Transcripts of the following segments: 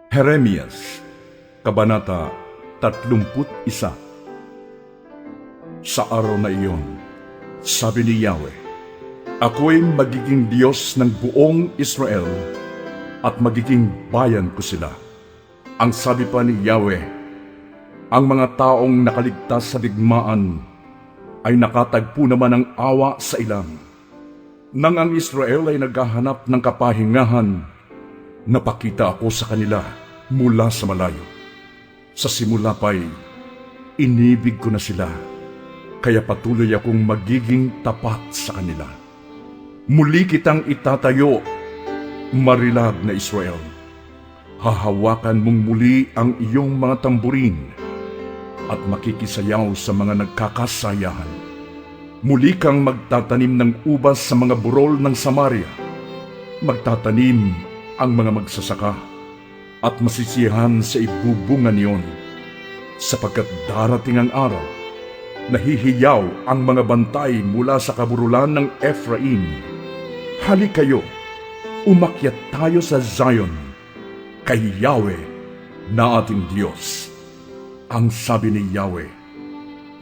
Jeremias, Kabanata 31. Sa araw na iyon, sabi ni Yahweh, ako'y magiging Diyos ng buong Israel at magiging bayan ko sila. Ang sabi pa ni Yahweh, ang mga taong nakaligtas sa digmaan ay nakatagpo naman ng awa sa ilang. Nang ang Israel ay naghahanap ng kapahingahan, napakita ako sa kanila mula sa malayo. Sa simula pa'y inibig ko na sila, kaya patuloy akong magiging tapat sa kanila. Muli kitang itatayo, marilag na Israel. Hahawakan mong muli ang iyong mga tamburin at makikisayaw sa mga nagkakasayahan. Muli kang magtatanim ng ubas sa mga burol ng Samaria. Magtatanim ang mga magsasaka at masisiyahan sa ibubungan niyon, sapagkat darating ang araw, nahihiyaw ang mga bantay mula sa kaburulan ng Ephraim. Halik kayo, umakyat tayo sa Zion, kay Yahweh na ating Diyos. Ang sabi ni Yahweh,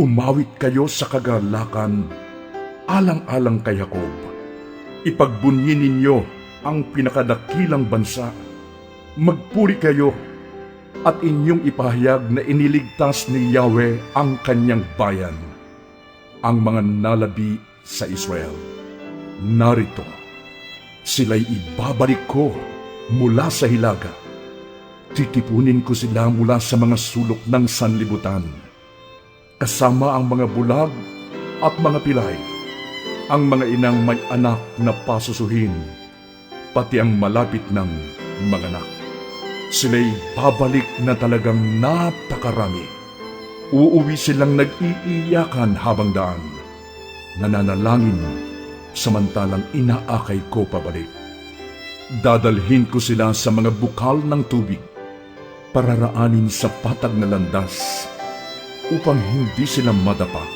umawit kayo sa kagalakan, alang-alang kay Jacob. Ipagbunyi ninyo ang pinakadakilang bansa. Magpuri kayo at inyong ipahayag na iniligtas ni Yahweh ang kanyang bayan, ang mga nalabi sa Israel. Narito, sila'y ibabalik ko mula sa hilaga. Titipunin ko sila mula sa mga sulok ng sanlibutan, kasama ang mga bulag at mga pilay, ang mga inang may anak na pasusuhin, pati ang malapit ng mga anak. Sila'y babalik na talagang napakarami. Uuwi silang nag-iiyakan habang daan, nananalangin samantalang inaakay ko pabalik. Dadalhin ko sila sa mga bukal ng tubig, pararaanin sa patag na landas, upang hindi sila madapa,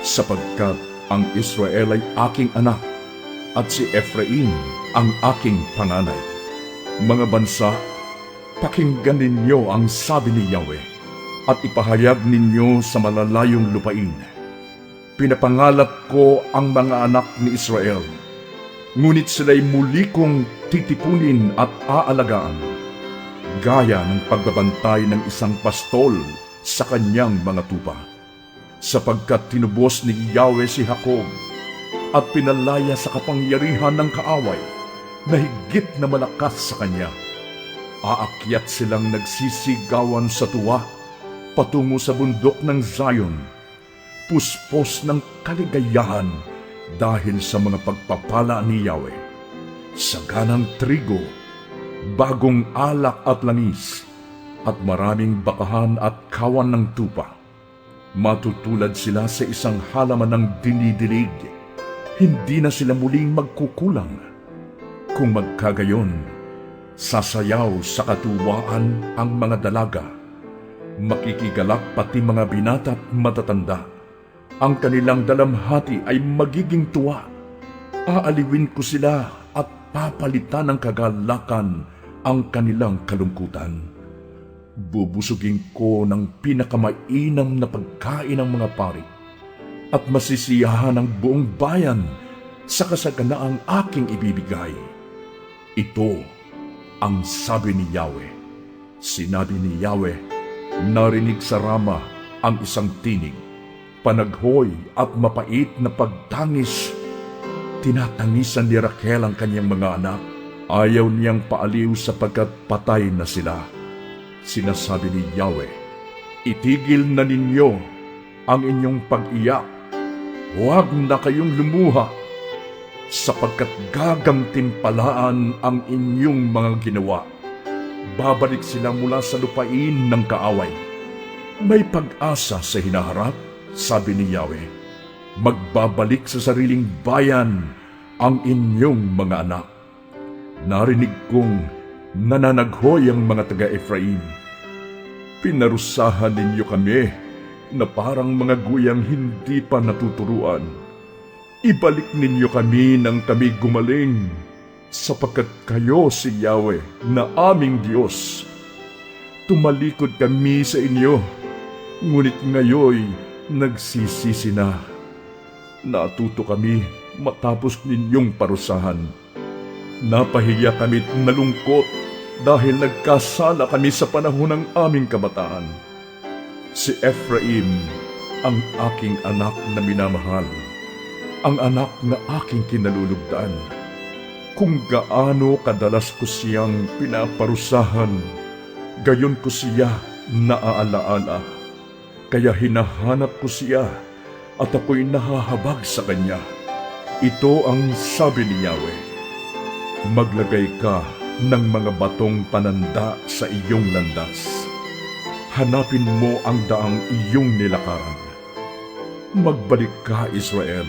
sapagkat ang Israel ay aking anak at si Ephraim ang aking panganay. Mga bansa, pakinggan ninyo ang sabi ni Yahweh at ipahayag ninyo sa malalayong lupain. Pinapangalap ko ang mga anak ni Israel, ngunit sila'y muli kong titipunin at aalagaan, gaya ng pagbabantay ng isang pastol sa kanyang mga tupa. Sapagkat tinubos ni Yahweh si Jacob at pinalaya sa kapangyarihan ng kaaway na higit na malakas sa kanya. Aakyat silang nagsisigawan sa tuwa patungo sa bundok ng Zion, puspos ng kaligayahan dahil sa mga pagpapala ni Yahweh. Saganang trigo, bagong alak at langis, at maraming bakahan at kawan ng tupa. Matutulad sila sa isang halaman ng dinidilig, hindi na sila muling magkukulang. Kung magkagayon, sasayaw sa katuwaan ang mga dalaga, makikigalak pati mga binata at matatanda. Ang kanilang dalamhati ay magiging tuwa. Aaliwin ko sila at papalitan ng kagalakan ang kanilang kalungkutan. Bubusugin ko ng pinakamainam na pagkain ng mga pari, at masisiyahan ang buong bayan sa kasaganaang aking ibibigay. Ito ang sabi ni Yahweh. Sinabi ni Yahweh, narinig sa Rama ang isang tinig, panaghoy at mapait na pagtangis. Tinatangisan ni Rachel ang kanyang mga anak. Ayaw niyang paaliw sapagkat patay na sila. Sinasabi ni Yahweh, itigil na ninyo ang inyong pag-iyak. Huwag na kayong lumuha, sapagkat gagantimpalaan ang inyong mga ginawa. Babalik sila mula sa lupain ng kaaway. May pag-asa sa hinaharap, sabi ni Yahweh. Magbabalik sa sariling bayan ang inyong mga anak. Narinig kong nananaghoy ang mga taga-Ephraim. Pinarusahan ninyo kami na parang mga guyang hindi pa natuturuan. Ibalik ninyo kami nang kami gumaling, sapagkat kayo si Yahweh na aming Diyos, tumalikod kami sa inyo, ngunit ngayoy nagsisisi na. Natuto kami matapos ninyong parusahan. Napahiya kami't nalungkot dahil nagkasala kami sa panahon ng aming kabataan. Si Ephraim, ang aking anak na minamahal, ang anak na aking kinalulugdan. Kung gaano kadalas ko siyang pinaparusahan, gayon ko siya naaalaala. Kaya hinahanap ko siya at ako'y nahahabag sa kanya. Ito ang sabi ni Yahweh: maglagay ka ng mga batong pananda sa iyong landas. Hanapin mo ang daang iyong nilakaran. Magbalik ka, Israel,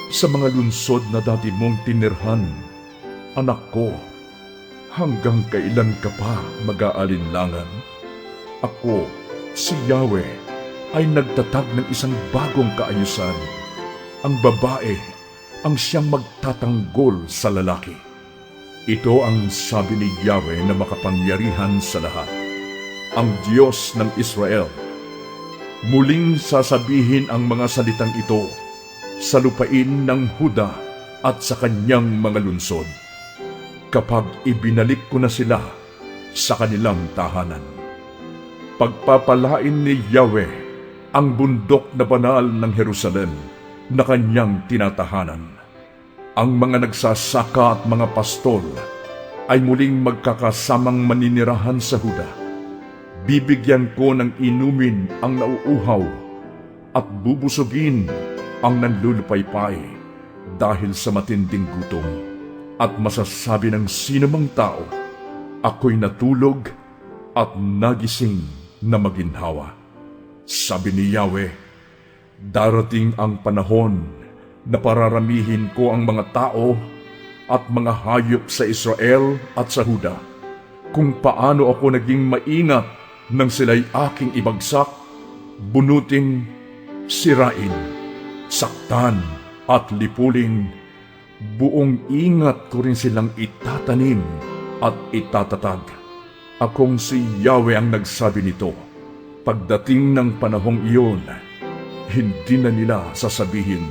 sa mga lunsod na dati mong tinirhan. Anak ko, hanggang kailan ka pa mag-aalinlangan? Ako, si Yahweh, ay nagtatag ng isang bagong kaayusan. Ang babae ang siyang magtatanggol sa lalaki. Ito ang sabi ni Yahweh na makapangyarihan sa lahat, ang Diyos ng Israel. Muling sasabihin ang mga salitang ito sa lupain ng Huda at sa kanyang mga lunsod, kapag ibinalik ko na sila sa kanilang tahanan. Pagpapalain ni Yahweh ang bundok na banal ng Jerusalem na kanyang tinatahanan. Ang mga nagsasaka at mga pastol ay muling magkakasamang maninirahan sa Huda. Bibigyan ko ng inumin ang nauuhaw at bubusugin ang nanlulupaypay dahil sa matinding gutom. At masasabi ng sinumang tao, ako'y natulog at nagising na maginhawa. Sabi ni Yahweh, darating ang panahon na pararamihin ko ang mga tao at mga hayop sa Israel at sa Huda, kung paano ako naging maingat nang sila'y aking ibagsak, bunutin, sirain, saktan at lipulin. Buong ingat ko rin silang itatanim at itatatag. Akong si Yahweh ang nagsabi nito. Pagdating ng panahong iyon, hindi na nila sasabihin,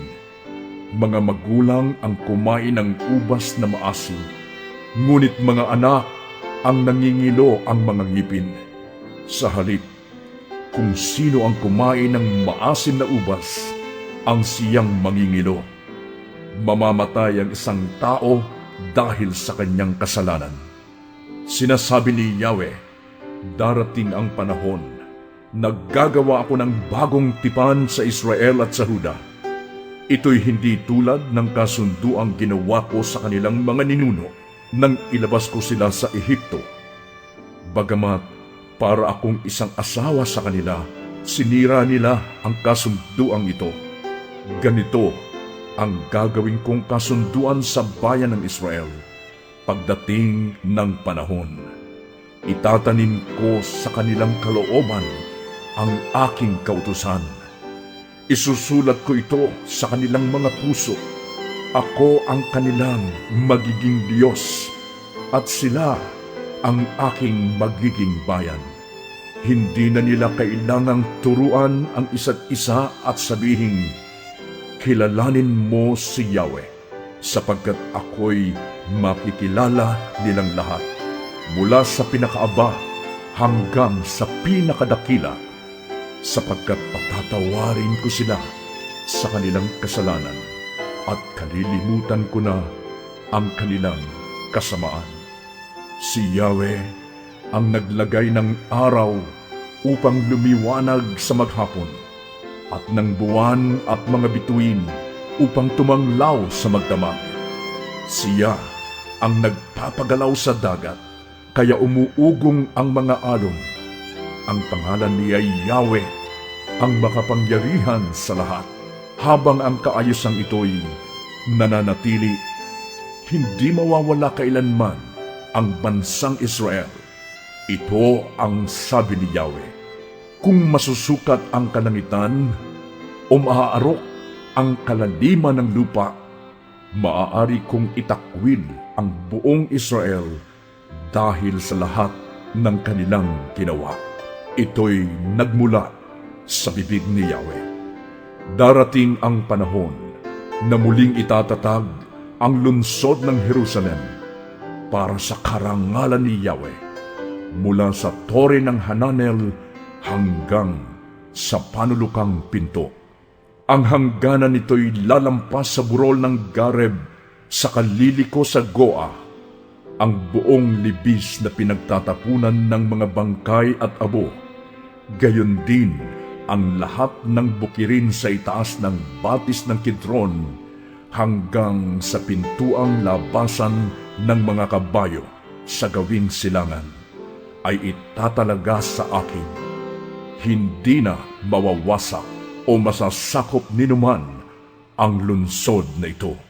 mga magulang ang kumain ng ubas na maasim, ngunit mga anak ang nangingilo ang mga ngipin. Sa halip, kung sino ang kumain ng maasim na ubas, ang siyang mangingilo. Mamamatay ang isang tao dahil sa kanyang kasalanan. Sinasabi ni Yahweh, darating ang panahon, naggagawa ako ng bagong tipan sa Israel at sa Huda. Ito'y hindi tulad ng kasunduang ginawa ko sa kanilang mga ninuno nang ilabas ko sila sa Ehipto. Bagamat para akong isang asawa sa kanila, sinira nila ang kasunduang ito. Ganito ang gagawin kong kasunduan sa bayan ng Israel pagdating ng panahon. Itatanim ko sa kanilang kalooban ang aking kautusan. Isusulat ko ito sa kanilang mga puso. Ako ang kanilang magiging Diyos at sila ang aking magiging bayan. Hindi na nila kailangang turuan ang isa't isa at sabihin, kilalanin mo si Yahweh, sapagkat ako'y makikilala nilang lahat, mula sa pinakaaba hanggang sa pinakadakila, sapagkat patatawarin ko sila sa kanilang kasalanan at kalilimutan ko na ang kanilang kasamaan. Si Yahweh ang naglagay ng araw upang lumiwanag sa maghapon, at ng buwan at mga bituin upang tumanglaw sa magdamag. Siya ang nagpapagalaw sa dagat, kaya umuugong ang mga alon. Ang pangalan niya ay Yahweh, ang makapangyarihan sa lahat. Habang ang kaayusan ito'y nananatili, hindi mawawala kailanman ang bansang Israel. Ito ang sabi ni Yahweh. Kung masusukat ang kalangitan o maaarok ang kalaliman ng lupa, maaari kong itakwil ang buong Israel dahil sa lahat ng kanilang ginawa. ito'y nagmula sa bibig ni Yahweh. Darating ang panahon na muling itatatag ang lungsod ng Jerusalem para sa karangalan ni Yahweh, mula sa Tore ng Hananel hanggang sa panulukang pinto. Ang hangganan nito'y lalampas sa burol ng Gareb sa kaliliko sa Goa, ang buong libis na pinagtatapunan ng mga bangkay at abo, gayon din ang lahat ng bukirin sa itaas ng batis ng Kidron hanggang sa pintuang labasan ng mga kabayo sa gawing silangan ay itatalaga sa akin. Hindi na mawawasak o masasakop ninuman ang lungsod na ito.